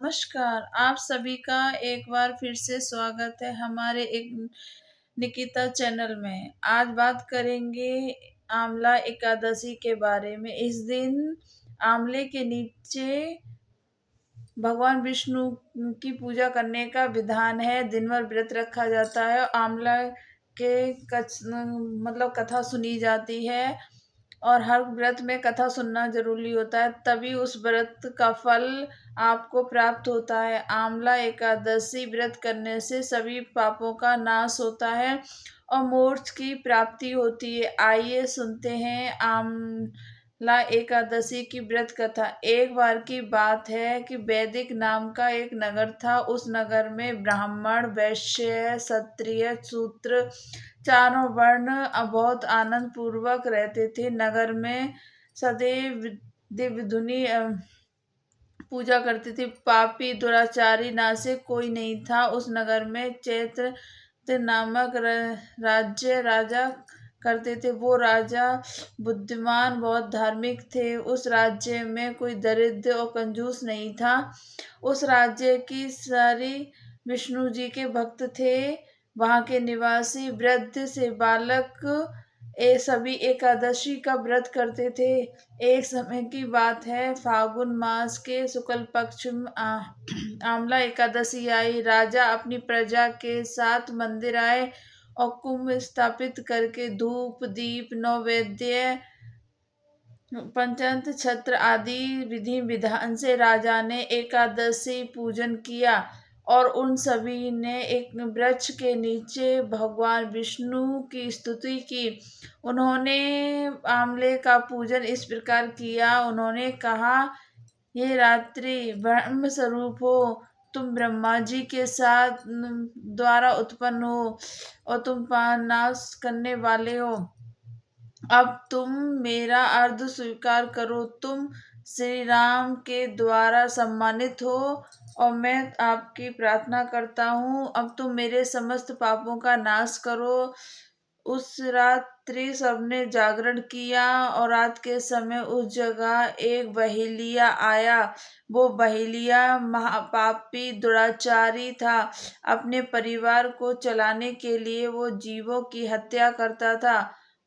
नमस्कार, आप सभी का एक बार फिर से स्वागत है हमारे एक निकिता चैनल में। आज बात करेंगे आंवला एकादशी के बारे में। इस दिन आंवले के नीचे भगवान विष्णु की पूजा करने का विधान है। दिन भर व्रत रखा जाता है। आंवला के कथा सुनी जाती है और हर व्रत में कथा सुनना जरूरी होता है, तभी उस व्रत का फल आपको प्राप्त होता है। आंवला एकादशी व्रत करने से सभी पापों का नाश होता है और मोक्ष की प्राप्ति होती है। आइए सुनते हैं आंवला एकादशी की व्रत कथा। एक बार की बात है कि वैदिक नाम का एक नगर था। उस नगर में ब्राह्मण, वैश्य, क्षत्रिय, शूद्र चारों वर्ण बहुत आनंद पूर्वक रहते थे। नगर में सदैव दिव्य धुनी पूजा करते थे। पापी दुराचारी नासिक कोई नहीं था। उस नगर में चैत्र नामक राज्य राजा करते थे। वो राजा बुद्धिमान, बहुत धार्मिक थे। उस राज्य में कोई दरिद्र और कंजूस नहीं था। उस राज्य की सारी विष्णु जी के भक्त थे। वहां के निवासी वृद्ध से बालक सभी एकादशी का व्रत करते थे। एक समय की बात है, फागुन मास के शुक्ल पक्ष में आंवला एकादशी आई। राजा अपनी प्रजा के साथ मंदिर आए और कुंभ स्थापित करके धूप दीप नैवेद्य पंचांत छत्र आदि विधि विधान से राजा ने एकादशी पूजन किया और उन सभी ने एक वृक्ष के नीचे भगवान विष्णु की स्तुति की। उन्होंने आंवले का पूजन इस प्रकार किया। उन्होंने कहा, ये रात्रि ब्रह्म स्वरूप हो, तुम ब्रह्मा जी के साथ द्वारा उत्पन्न हो और तुम नाश करने वाले हो। अब तुम मेरा अर्ध स्वीकार करो। तुम श्री राम के द्वारा सम्मानित हो और मैं आपकी प्रार्थना करता हूँ। अब तुम मेरे समस्त पापों का नाश करो। उस रात्रि सबने जागरण किया और रात के समय उस जगह एक बहेलिया आया। वो बहेलिया महापापी दुराचारी था। अपने परिवार को चलाने के लिए वो जीवों की हत्या करता था।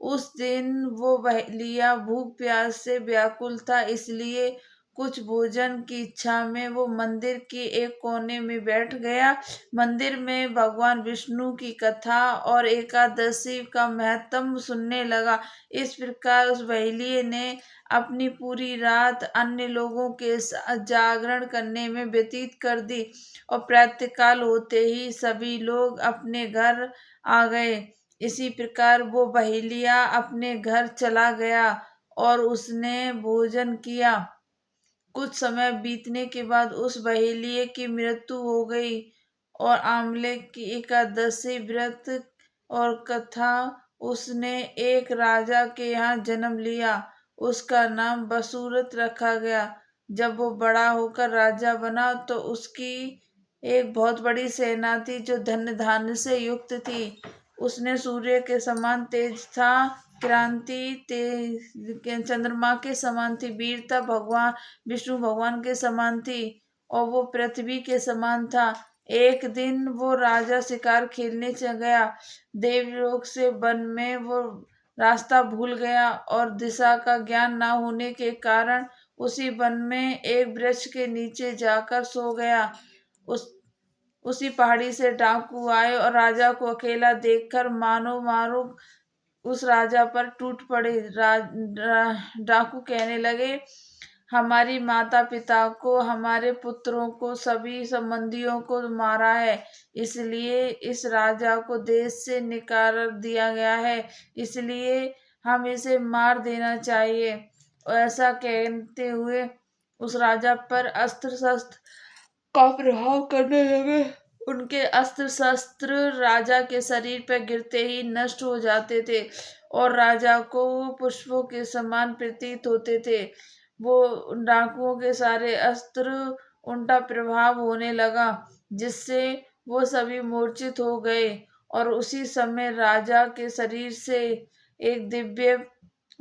उस दिन वो बहेलिया भूख प्यास से व्याकुल था, इसलिए कुछ भोजन की इच्छा में वो मंदिर के एक कोने में बैठ गया। मंदिर में भगवान विष्णु की कथा और एकादशी का महत्व सुनने लगा। इस प्रकार उस बहेलिये ने अपनी पूरी रात अन्य लोगों के साथ जागरण करने में व्यतीत कर दी और प्रातःकाल होते ही सभी लोग अपने घर आ गए। इसी प्रकार वो बहेलिया अपने घर चला गया और उसने भोजन किया। कुछ समय बीतने के बाद उस बहेलिये की मृत्यु हो गई और आंवले की एकादशी व्रत और कथा उसने एक राजा के यहाँ जन्म लिया। उसका नाम बसूरत रखा गया। जब वो बड़ा होकर राजा बना तो उसकी एक बहुत बड़ी सेना थी जो धन धान्य से युक्त थी। उसने सूर्य के समान तेज था, क्रांति तेज चंद्रमा के समान थी, वीरता भगवान विष्णु भगवान के समान थी और वो पृथ्वी के समान था। एक दिन वो राजा शिकार खेलने चल गया। देवलोक से वन में वो रास्ता भूल गया और दिशा का ज्ञान ना होने के कारण उसी वन में एक वृक्ष के नीचे जाकर सो गया। उसी पहाड़ी से डाकू आए और राजा को अकेला देखकर मानो मारो उस राजा पर टूट पड़े। डाकू कहने लगे, हमारी माता पिता को, हमारे पुत्रों को, सभी संबंधियों को मारा है, इसलिए इस राजा को देश से निकाल दिया गया है, इसलिए हम इसे मार देना चाहिए। और ऐसा कहते हुए उस राजा पर अस्त्र शस्त्र का प्रभाव करने लगे। उनके अस्त्र शस्त्र राजा के शरीर पर गिरते ही नष्ट हो जाते थे और राजा को पुष्पों के समान प्रतीत होते थे। वो डाकुओं के सारे अस्त्र उल्टा प्रभाव होने लगा, जिससे वो सभी मूर्छित हो गए और उसी समय राजा के शरीर से एक दिव्य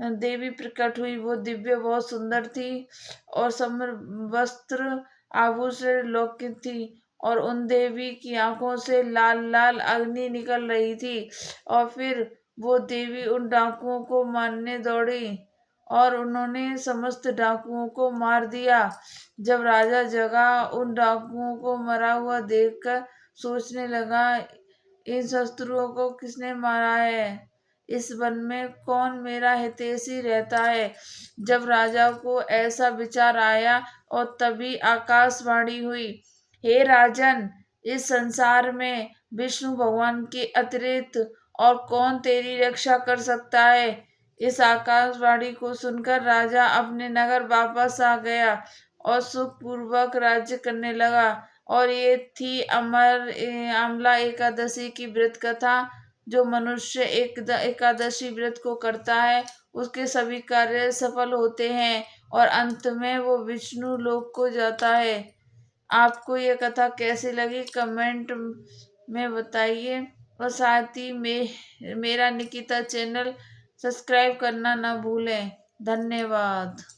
देवी प्रकट हुई। वो दिव्य बहुत सुंदर थी और सम्र वस्त्र आभूषण लौकिक थी और उन देवी की आंखों से लाल लाल अग्नि निकल रही थी। और फिर वो देवी उन डाकुओं को मारने दौड़ी और उन्होंने समस्त डाकुओं को मार दिया। जब राजा जगा, उन डाकुओं को मरा हुआ देखकर सोचने लगा, इन शत्रुओं को किसने मारा है? इस वन में कौन मेरा हितैषी रहता है? जब राजा को ऐसा विचार आया और तभी आकाशवाणी हुई, हे राजन, इस संसार में विष्णु भगवान के अतिरिक्त और कौन तेरी रक्षा कर सकता है? इस आकाशवाणी को सुनकर राजा अपने नगर वापस आ गया और सुख पूर्वक राज्य करने लगा। और ये थी अमला एकादशी की व्रत कथा। जो मनुष्य एकादशी व्रत को करता है, उसके सभी कार्य सफल होते हैं और अंत में वो विष्णु लोक को जाता है। आपको ये कथा कैसी लगी कमेंट में बताइए। और साथ ही मेरा निकिता चैनल सब्सक्राइब करना ना भूलें। धन्यवाद।